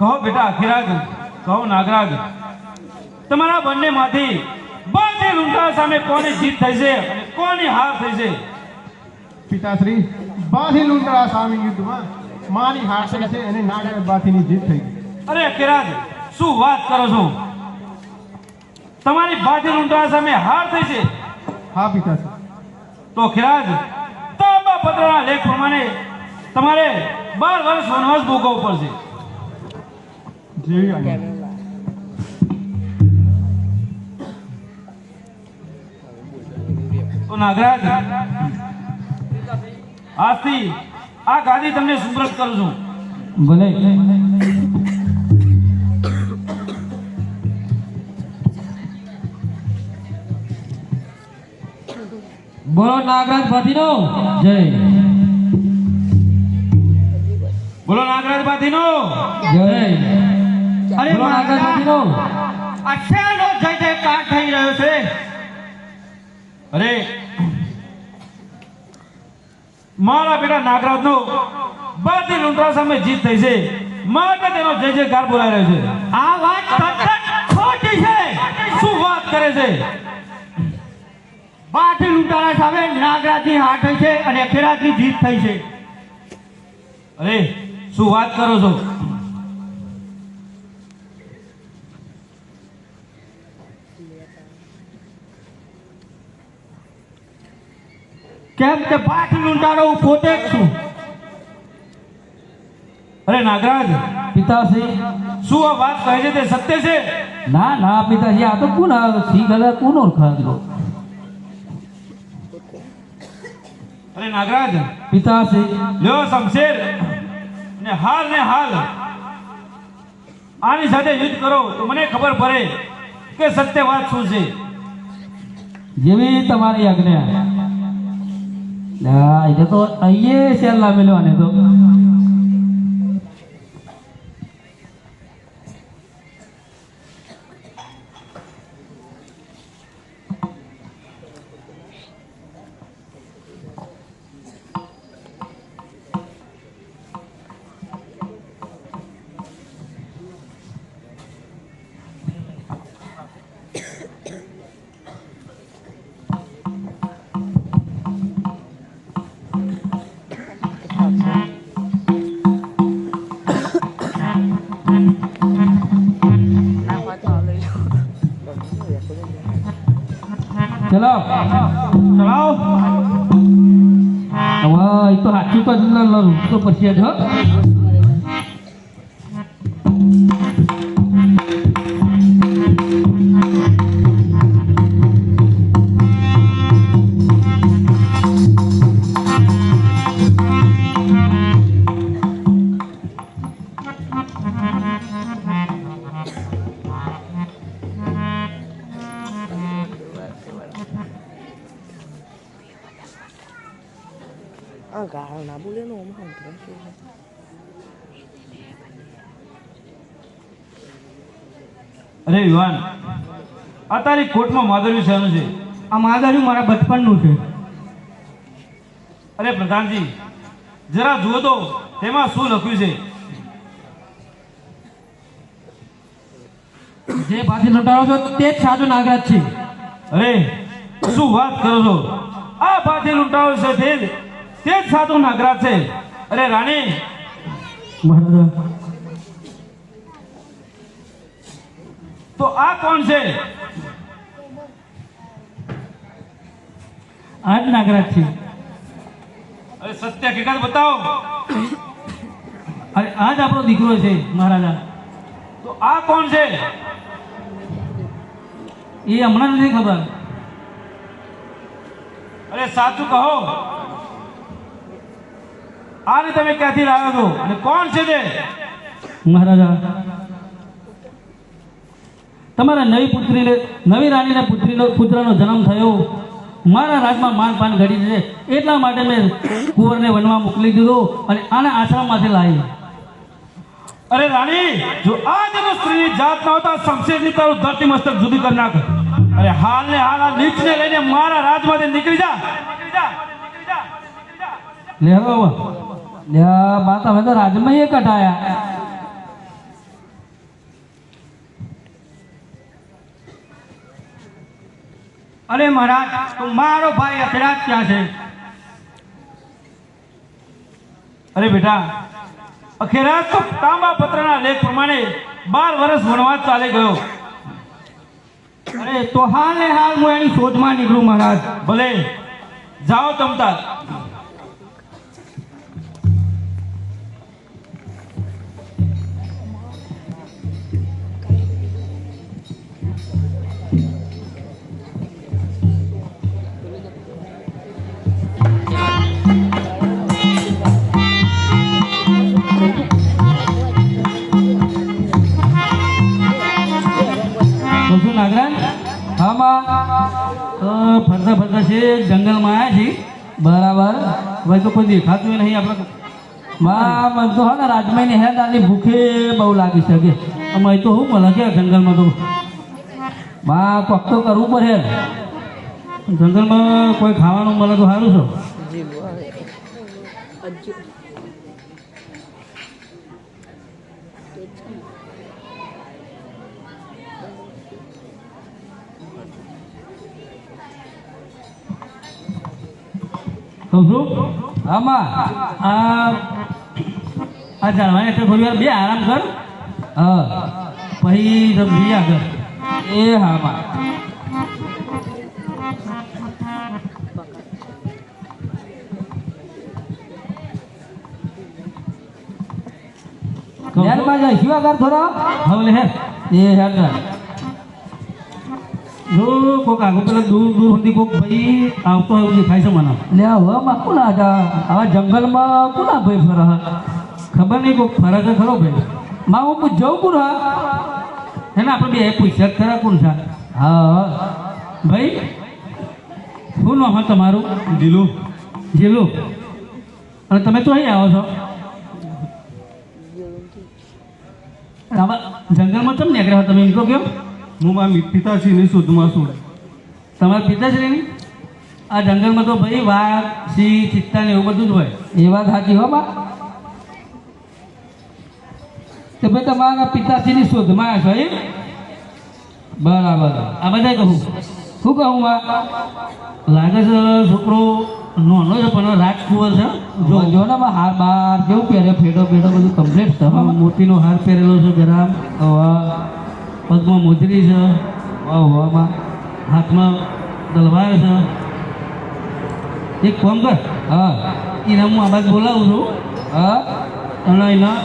કહો બેટા અખિરાજ, કહો નાગરાજ, તમારા બંનેમાંથી બાથી લૂંટારા સામે કોની જીત થઈ છે અને કોની હાર થઈ છે? પિતાશ્રી, બાથી લૂંટારા સામે યુદ્ધમાં મારી હાર થઈ છે અને નાગરાજ બાથીની જીત થઈ. અરે અખિરાજ, શું વાત કરો છો? તમારી બાથી લૂંટારા સામે હાર થઈ છે? હા પિતાશ્રી. તો અખિરાજ, તાંબા પત્રના લેખ પ્રમાણે તમારે 12 વર્ષ વનવાસ ભોગવવો પડશે. જેવી આજ્ઞા. તો નાગરાજ, આજથી આ ગાદી તમને સુપ્રત કરું છું. ભલે. બોલો નાગરાજ ભાતીનો જય. બોલો નાગરાજ બાથીનો જય. અરે બોલો નાગરાજ ભાતીનો. આ શેનો જય જયકાર થઈ રહ્યો છે? અરે મારા બેટા નાગરાજનો બાથી લૂંટારા સામે જીત થઈ છે, માટે તેનો જય જયકાર બોલાઈ રહ્યો છે. આ વાત ખોટી છે. શું વાત કરે છે? બાથી લૂંટારા સામે નાગરાજની હાર થઈ છે અને અખિરાજની જીત થઈ છે. અરે શું વાત કરો છો? કેમ કે બાથી લૂંટારો હું પોતે જ છું. અરે નાગરાજ, પિતાશ્રી. શું આ વાત કહે છે તે સત્ય છે? ના ના પિતાશ્રી, આ તો કોણ સી ગલા કોણ ઓળખાતો? અરે નાગરાજ, પિતાશ્રી. લ્યો શમશેર ને હાલ આની સાથે યુદ્ધ કરો તો મને ખબર પડે કે સત્ય વાત શું છે. જેવી તમારી આજ્ઞા. ના એટલે તો અહીંયા શેર લાવેલો આને તો. ચલો ચલાવો. હવે એ તો સાચું તો પછી જ હો. Agarra na bolha não, mano. અરે યુવાન, આ તારી કોટમાં માધવ્યું શેનું છે? આ માધવ્યું મારા બચપનનું છે. અરે પ્રધાનજી, જરા જુઓ તો તેમાં શું લખ્યું છે? જે બાથી લૂંટારો છો તે જ સાચો નાગરાજ છે. અરે શું વાત કરો છો? આ બાથી લૂંટારો છે તે જ સાચો નાગરાજ છે. અરે રાણી, તો આ કોણ છે? આ જ નાગરાજ છે. અરે સત્ય હકીકત બતાવો. અરે આ જ આપણો દીકરો છે મહારાજા. તો આ કોણ છે? એ હમણાં નથી ખબર. અરે સાચું કહો, આને તમે ક્યાંથી લાવ્યો છો અને કોણ છે તે? મહારાજા તમારા નવી રાણીના પુત્રનો જન્મ થયો, મારા રાજમાં માનપાન ઘડી છે, એટલા માટે મેં કુંવરને વનમાં મોકલી દીધો અને આના આશ્રમમાંથી લાવી. અરે રાણી, જો આજ તો સ્ત્રીની જાત ના હોતા શમશેરની તારું ધરતી મસ્તક જુદી કરી નાખ. અરે હાલ ને હાલ આ નીચને લઈને મારા રાજમાંથી નીકળી જા. લે હવે લે બા તમે તો રાજમાં એ કઢાયા. અરે મહારાજ, તો મારો ભાઈ અથડાત ક્યાં છે? અરે બેટા, અખેરાત તો તાંબા પત્રના લેખ પ્રમાણે 12 વર્ષ વનવાસ ચાલી ગયો. અરે તો હાલ ને હાલ હું એની શોધમાં નીકળું મહારાજ. ભલે જાઓ તમતાર. શું નાગરાજ? હા માં ફરતા ફરતા છે જંગલમાં આવ્યા છીએ. બરાબર. ભાઈ તો કોઈ દેખાતું નહીં આપણે. માં મને તો હા ને રાજમાઈને હેડ આની ભૂખે બહુ લાગી શકે. અમે તો શું મળે કે જંગલમાં તો માં કોક તો કરવું પડે. જંગલમાં કોઈ ખાવાનું મળે તો સારું છે. કહું છું આમાં આ જાણવા એટલે થોડી વાર બે આરામ કર. હા પછી જઈએ આગળ. એ હા માં ધ્યાનમાં જાય શું આગળ થોડો હવે લે એ આગળ જો કોક આગળ પેલા દૂર સુધી કોક ભાઈ આવતો હોય એવું દેખાય છે મને. લે હવે માં કોના આવા જંગલમાં કોના ભાઈ ફરે? ખબર નહીં કોક ફરે છે ખરો ભાઈ. માં હું જવું કોણ હા હે ને આપણે બે પૂછ્યા ખરા કોણ છે? હા ભાઈ શું નામ હા તમારું? જીલું. જીલું. અને તમે તો અહીં આવો છો? જંગલમાં કેમ નીકળ્યા તમે એમ તો કેમ? હું મારા પિતાશ્રીની શોધમાં છું. તમારા પિતાશ્રીની? આ જંગલમાં તો ભાઈ વાઘ, સિંહ, ચિત્તા ને એવું બધું જ હોય. એ વાત સાચી હો બા. તો ભાઈ તમારા પિતાશ્રીની શોધમાં આવ્યા છો એમ? બરાબર. આ બધા કહું શું કહું બા? લાગે છે છોકરો નાનો છે પણ રાજકુંવર છે. જો ને હાર બાર કેવું પહેરે, ફેડો ફેડો બધું કમ્પ્લીટ છે. મોતીનો હાર પહેરેલો છે ગરામ. પગમાં મોજરી છે. હાથમાં તલવાર છે. એક કામ કર, હા એને હું આ બાજુ બોલાવું છું. હા અને એના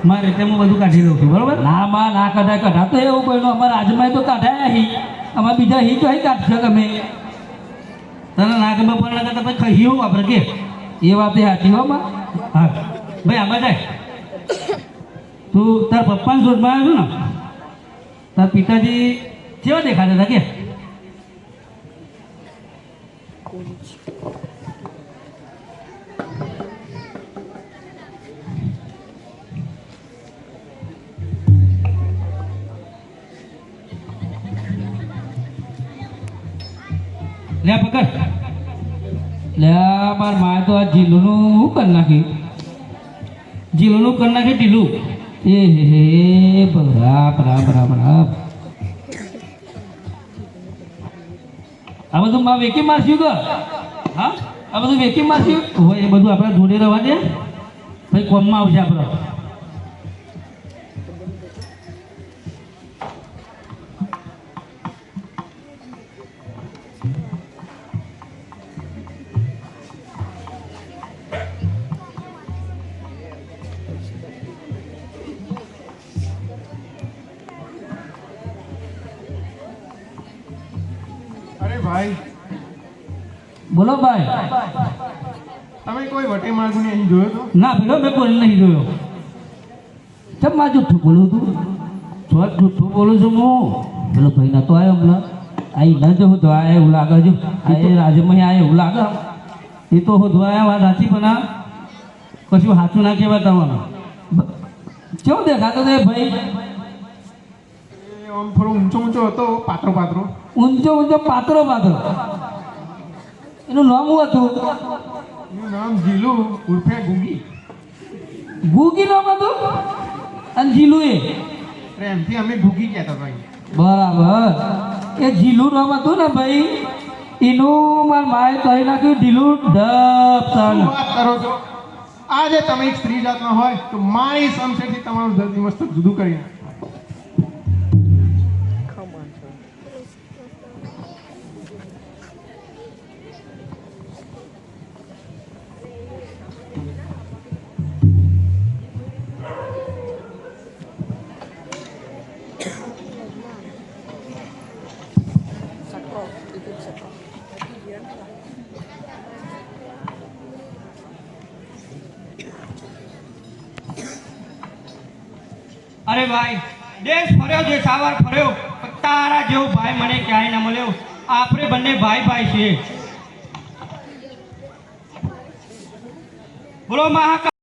મારે રીતે હું બધું કાઢી દઉં છું. બરાબર? ના માં ના કઢા તો એવું કોઈ અમારા આજમાં તો કાઢાયા હી. અમારે બીજા હી તો અહીં કાઢશો તમે. તને ના ખબર પડે તો પછી ખાઈ હોવું આપણે કે એ વાત સાચી હો માં. હા ભાઈ આમાં જાય તું તાર પપ્પાની શોધમાં આવ્યો છું ને? તાર પિતાજી કેવા દેખાતા હતા કે? લે પકડ. લે માર માએ તો આ જીલુનું શું કરી નાખ્યું? જીલુનું કરી નાખ્યું ઢીલું. એ હે બરાબ રામ રામ રામ. આ બધું માં વેકી મારશું કે? હા આ બધું વેકી મારશું હોય એ બધું આપણે જોડે રહેવા દે ભાઈ. કોમમાં આવશે આપણે. અરે ભાઈ, બોલો ભાઈ. તમે કોઈ વટે માર્ગને અહીં જોયો તો? ના પેલો મેં કોઈ નહીં જોયો. ચમ માં જૂઠું બોલું તું? જૂઠું બોલું છું હું? પેલો ભાઈ નતો આવ્યો હમણાં આઈ ન જો તો આ એવું લાગે જો આ એ રાજમાં આ એવું લાગે એ તો હોદવાયા વાત સાચી પણ આ કશું સાચું ના કહેવાય તમારું કેવું દેખાતો તો એ ભાઈ એ આમ થોડો ઊંચો ઊંચો હતો, પાતળો પાતળો. ઊંચો ઊંચો પાતળો પાતળો એનું નામ શું હતું? એનું નામ જીલું ઉર્ફે ગુંગી. ગુગી નામ હતું અને જીલું એ પ્રેમથી અમે ગુગી કહેતા ભાઈ. બરાબર એ જીલું નામ હતું ને ભાઈ એનું માર માએ કહી નાખ્યું ઢીલું ડબ શું તન વાત કરો છો? આજે તમે એક સ્ત્રી જાતના હોય તો મારી સમશેથી તમારું ધરતી મસ્તક જુદું કરી નાખે. અરે ભાઈ દેશ ફર્યો જે સાવાર ફર્યો પણ તારા જેવો ભાઈ મને ક્યાંય ના મળ્યો. આપણે બંને ભાઈ ભાઈ છીએ. બોલો મહાકાળ.